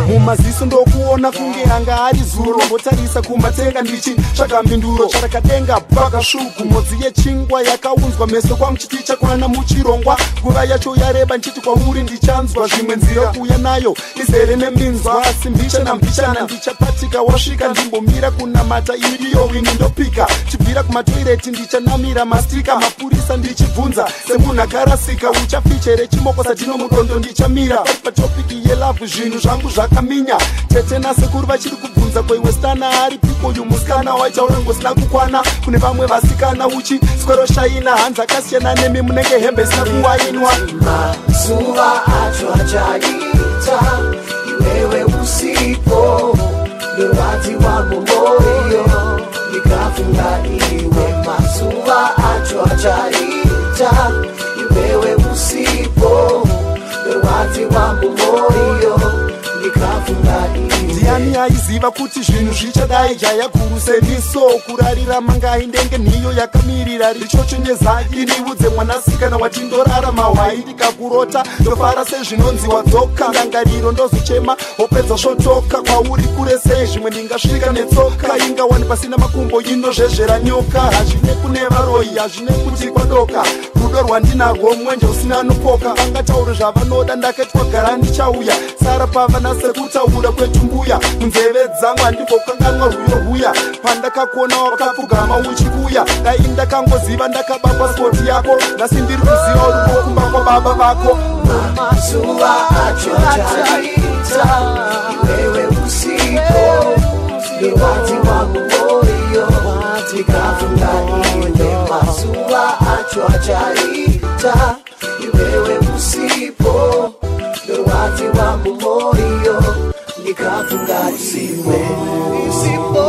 Mumaziso ndokuona kunge anga ari zuro nombotarisa kumatenga ndichi chakambinduro charakadenga bhaka shugu modzi yechingwa yakaunzwa meso kwangu chiti chakwana muchirongwa nguva yacho yareba nchiti kwauri ndichanzwa zvimwe nzira kuya nayo izere neminzwa asi mbichana mbichana ndichapatika wasvika ndimbomira kunamata iriyo wini ndopika chibvira kumatoireti ndichanamira mastika mapurisa ndichibvunza semunhu akarasika uchafichere chimoko sadino mudondo ndichamira patopiki yelavhu zvinhu zvangu zvakaminya tete nasekuru vachiri kubvunza kweiwe stana ari piko uyu musikana waitaura ngosina kukwana kune vamwe vasikana uchi swero shaina hanzi akasiyana nemi munenge hembe isina kuwainwa mazuva acho achaita iwewe usipo nurwadzi wangu moyo nikafunga iwe mazuva acho achaita iwewe usipo nurwadzi wangu moyo nikafunga iwe ndiani aiziva kuti zvinhu zvichadai jaya guru sendiso kurarira mangai ndenge nhiyo yakamirira richochonyeza indiudze mwanasikana watindorarama hwai ndikakurota ndofara sezvinonziwa dzoka ndangariro ndozochema wopedza svotoka kwauri kure sei zvimwe ndingasvika netsoka ingawani pasina makumbo indozvezvera nyoka hazvine kune varoyi hazvine kuti kwadoka rudo rwandinarwo mwenje usina anopoka vangataure zvavanoda ndakatwa gara ndichauya sara pava nasekutaura kwetumbuya munzeve dzangu handimbokanganwa rwiyo rwuya pandakakuona wakapfugama uchikuya dai ndakangoziva ndakabapa spoti yako nhasi ndiri kuziva uri kokumba kwababa vako mazuva acho achaita iwewe usipo nurwadzi wangu moyo ndikafunga iwe mazuva acho achaita iwewe usipo nurwadzi wangu moyo nikafunga iwe usipo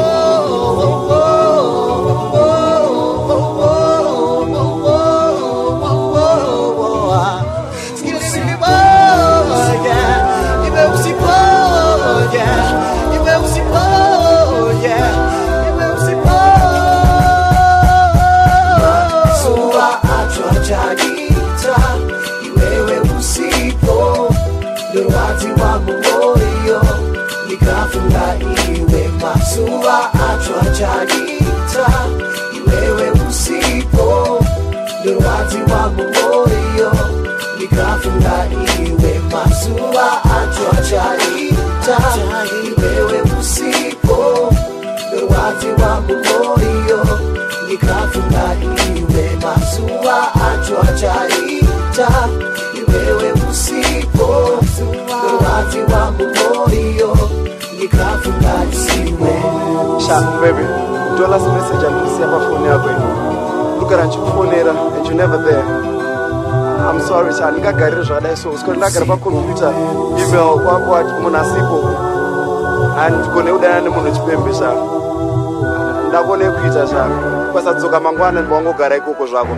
nurwadzi wangu moyo nikafunga iwe mazuva acho achaita iwewe usipo nurwadzi wangu moyo nikafunga iwe mazuva acho achaita iwewe usipo nurwadzi wangu moyo nikafunga iwe mazuva acho achaita iwewe usipo nurwadzi wangu moyo nikafunga iwe Sha, baby, do last message and see my phone here. Look at your phone here and you're never there. I'm sorry, Sha, nigga garage right so it's going to get back computer, email, what munasipo, and gonna uda na munachipembe Sha. Ndabone kuita Sha. Kwa sababu kama ngwana ndongo gara iko kwa zako.